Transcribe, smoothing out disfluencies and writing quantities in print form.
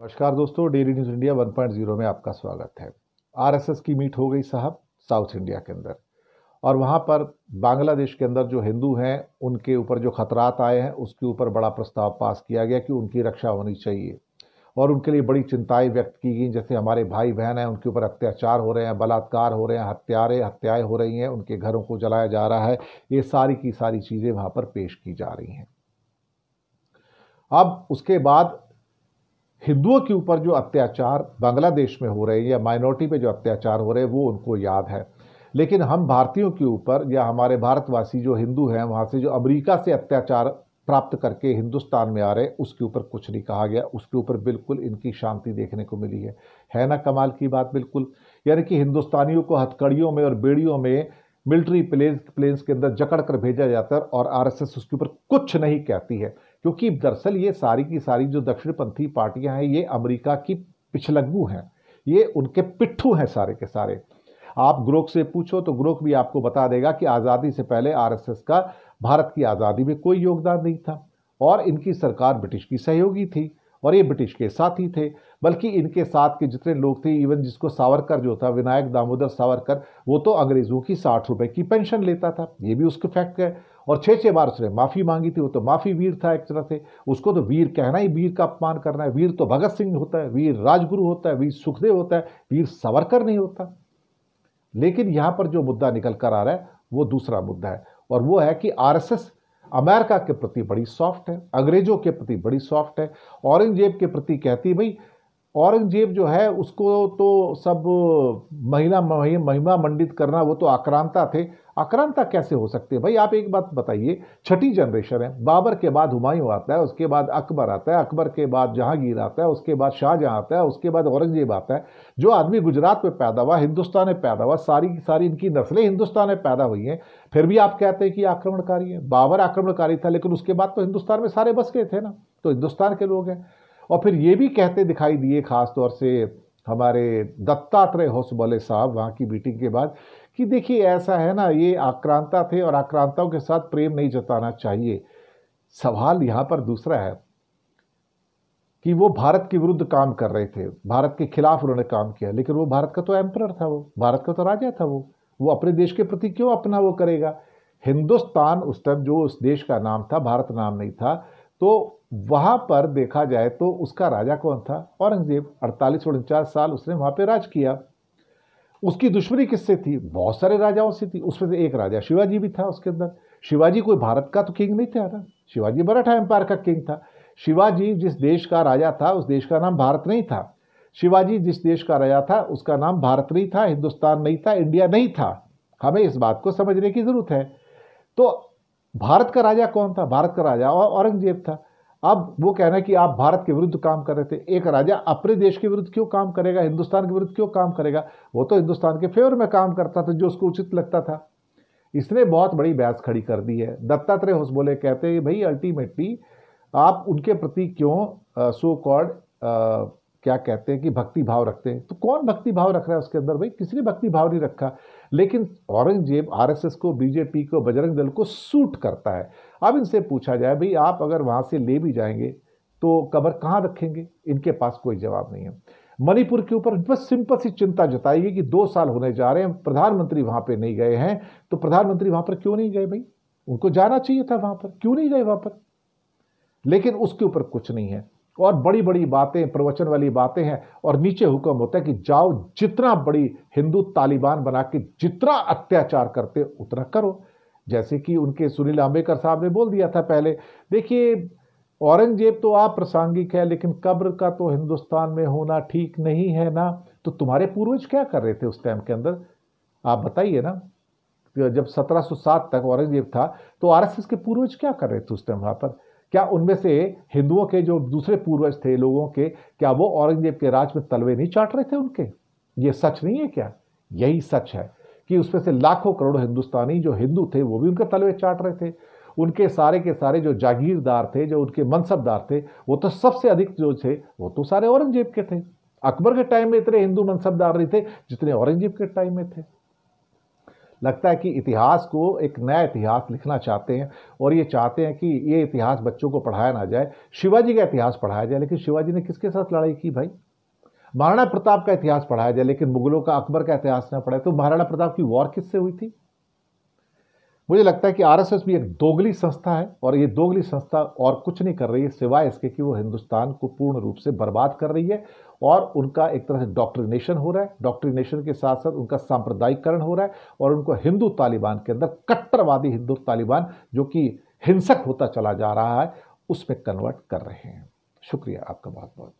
नमस्कार दोस्तों, daily news India 1.0 में आपका स्वागत है। आरएसएस की मीट हो गई साहब साउथ इंडिया के अंदर, और वहाँ पर बांग्लादेश के अंदर जो हिंदू हैं उनके ऊपर जो खतरात आए हैं उसके ऊपर बड़ा प्रस्ताव पास किया गया कि उनकी रक्षा होनी चाहिए और उनके लिए बड़ी चिंताएं व्यक्त की गई। जैसे हमारे भाई बहन हैं उनके ऊपर अत्याचार हो रहे हैं, बलात्कार हो रहे हैं, हत्याएं हो रही हैं, उनके घरों को जलाया जा रहा है। ये सारी की सारी चीज़ें वहाँ पर पेश की जा रही हैं। अब उसके बाद हिंदुओं के ऊपर जो अत्याचार बांग्लादेश में हो रहे हैं या माइनॉरिटी पे जो अत्याचार हो रहे हैं वो उनको याद है, लेकिन हम भारतीयों के ऊपर या हमारे भारतवासी जो हिंदू हैं वहाँ से जो अमेरिका से अत्याचार प्राप्त करके हिंदुस्तान में आ रहे हैं उसके ऊपर कुछ नहीं कहा गया। उसके ऊपर बिल्कुल इनकी शांति देखने को मिली है ना कमाल की बात। बिल्कुल यानी कि हिंदुस्तानियों को हथकड़ियों में और बेड़ियों में मिलिट्री प्लेन्स के अंदर जकड़ कर भेजा जाता है और आरएसएस उसके ऊपर कुछ नहीं कहती है, क्योंकि दरअसल ये सारी की सारी जो दक्षिणपंथी पार्टियां हैं ये अमेरिका की पिछलग्गू हैं, ये उनके पिट्ठू हैं सारे के सारे। आप ग्रोक से पूछो तो ग्रोक भी आपको बता देगा कि आज़ादी से पहले आरएसएस का भारत की आज़ादी में कोई योगदान नहीं था और इनकी सरकार ब्रिटिश की सहयोगी थी और ये ब्रिटिश के साथ ही थे। बल्कि इनके साथ के जितने लोग थे, इवन जिसको सावरकर जो था, विनायक दामोदर सावरकर, वो तो अंग्रेजों की 60 रुपए की पेंशन लेता था, ये भी उसके फैक्ट है। और 6 बार उसने माफ़ी मांगी थी, वो तो माफ़ी वीर था एक तरह से। उसको तो वीर कहना ही वीर का अपमान करना है। वीर तो भगत सिंह होता है, वीर राजगुरु होता है, वीर सुखदेव होता है, वीर सावरकर नहीं होता। लेकिन यहाँ पर जो मुद्दा निकल कर आ रहा है वो दूसरा मुद्दा है, और वो है कि आरएसएस अमेरिका के प्रति बड़ी सॉफ्ट है, अंग्रेजों के प्रति बड़ी सॉफ्ट है। औरंगजेब के प्रति कहती है भाई, औरंगजेब जो है उसको तो सब महिमा मंडित करना, वो तो आक्रांता थे। आक्रांता कैसे हो सकते हैं भाई? आप एक बात बताइए, छठी जनरेशन है, बाबर के बाद हुमायूं आता है, उसके बाद अकबर आता है, अकबर के बाद जहांगीर आता है, उसके बाद शाहजहां आता है, उसके बाद औरंगजेब आता है। जो आदमी गुजरात में पैदा हुआ, हिंदुस्तान में पैदा हुआ, सारी की सारी इनकी नस्लें हिंदुस्तान में पैदा हुई हैं, फिर भी आप कहते हैं कि आक्रमणकारी है। बाबर आक्रमणकारी था, लेकिन उसके बाद तो हिंदुस्तान में सारे बस गए थे ना, तो हिंदुस्तान के लोग हैं। और फिर ये भी कहते दिखाई दिए खास तौर से हमारे दत्तात्रेय होसबले साहब वहाँ की मीटिंग के बाद कि देखिए ऐसा है ना, ये आक्रांता थे और आक्रांताओं के साथ प्रेम नहीं जताना चाहिए। सवाल यहाँ पर दूसरा है कि वो भारत के विरुद्ध काम कर रहे थे, भारत के खिलाफ उन्होंने काम किया, लेकिन वो भारत का तो एम्परर था, वो भारत का तो राजा था। वो अपने देश के प्रति क्यों अपना वो करेगा? हिंदुस्तान उस टाइम जो उस देश का नाम था, भारत नाम नहीं था, तो वहां पर देखा जाए तो उसका राजा कौन था? औरंगजेब। 48-49 साल उसने वहां पे राज किया। उसकी दुश्मनी किससे थी? बहुत सारे राजाओं से थी। उसमें से एक राजा शिवाजी भी था उसके अंदर। शिवाजी कोई भारत का तो किंग नहीं था ना, शिवाजी मराठा एम्पायर का किंग था। शिवाजी जिस देश का राजा था उस देश का नाम भारत नहीं था। शिवाजी जिस देश का राजा था उसका नाम भारत नहीं था, हिंदुस्तान नहीं था, इंडिया नहीं था। हमें इस बात को समझने की जरूरत है। तो भारत का राजा कौन था? भारत का राजा औरंगजेब था। अब वो कहना है कि आप भारत के विरुद्ध काम कर रहे थे। एक राजा अपने देश के विरुद्ध क्यों काम करेगा? हिंदुस्तान के विरुद्ध क्यों काम करेगा? वो तो हिंदुस्तान के फेवर में काम करता था, जो उसको उचित लगता था। इसने बहुत बड़ी बहस खड़ी कर दी है। दत्तात्रेय होसबोले कहते हैं भाई अल्टीमेटली आप उनके प्रति क्यों सो कॉल्ड क्या कहते हैं कि भक्ति भाव रखते हैं। तो कौन भक्ति भाव रख रहा है उसके अंदर? भाई किसी ने भक्ति भाव नहीं रखा। लेकिन औरंगजेब आरएसएस को, बीजेपी को, बजरंग दल को सूट करता है। अब इनसे पूछा जाए भाई आप अगर वहां से ले भी जाएंगे तो कब्र कहां रखेंगे? इनके पास कोई जवाब नहीं है। मणिपुर के ऊपर बस सिंपल सी चिंता जताई कि 2 साल होने जा रहे हैं, प्रधानमंत्री वहां पे नहीं गए हैं। तो प्रधानमंत्री वहां पर क्यों नहीं गए भाई? उनको जाना चाहिए था वहां पर, क्यों नहीं गए वहां पर? लेकिन उसके ऊपर कुछ नहीं है। और बड़ी बड़ी बातें, प्रवचन वाली बातें हैं, और नीचे हुक्म होता है कि जाओ जितना बड़ी हिंदू तालिबान बना के जितना अत्याचार करते उतना करो। जैसे कि उनके सुनील आंबेडकर साहब ने बोल दिया था पहले, देखिए औरंगजेब तो आप प्रासंगिक है, लेकिन कब्र का तो हिंदुस्तान में होना ठीक नहीं है ना। तो तुम्हारे पूर्वज क्या कर रहे थे उस टाइम के अंदर? आप बताइए ना। जब 1707 तक औरंगजेब था तो आरएसएस के पूर्वज क्या कर रहे थे उस टाइम वहां पर? क्या उनमें से हिंदुओं के जो दूसरे पूर्वज थे लोगों के, क्या वो औरंगजेब के राज में तलवे नहीं चाट रहे थे उनके? ये सच नहीं है क्या? यही सच है कि उसमें से लाखों करोड़ों हिंदुस्तानी जो हिंदू थे वो भी उनके तलवे चाट रहे थे। उनके सारे के सारे जो जागीरदार थे, जो उनके मनसबदार थे, वो तो सबसे अधिक जो थे वो तो सारे औरंगजेब के थे। अकबर के टाइम में इतने हिंदू मनसबदार नहीं थे जितने औरंगजेब के टाइम में थे। लगता है कि इतिहास को एक नया इतिहास लिखना चाहते हैं और ये चाहते हैं कि ये इतिहास बच्चों को पढ़ाया ना जाए, शिवाजी का इतिहास पढ़ाया जाए। लेकिन शिवाजी ने किसके साथ लड़ाई की भाई? महाराणा प्रताप का इतिहास पढ़ाया जाए, लेकिन मुगलों का, अकबर का इतिहास ना पढ़ाए। तो महाराणा प्रताप की वॉर किससे हुई थी? मुझे लगता है कि आरएसएस भी एक दोगली संस्था है और ये दोगली संस्था और कुछ नहीं कर रही है सिवाय इसके कि वो हिंदुस्तान को पूर्ण रूप से बर्बाद कर रही है और उनका एक तरह से डॉक्ट्रिनेशन हो रहा है। डॉक्ट्रिनेशन के साथ साथ उनका सांप्रदायिकरण हो रहा है और उनको हिंदू तालिबान के अंदर, कट्टरवादी हिंदू तालिबान जो कि हिंसक होता चला जा रहा है, उसमें कन्वर्ट कर रहे हैं। शुक्रिया आपका बहुत बहुत।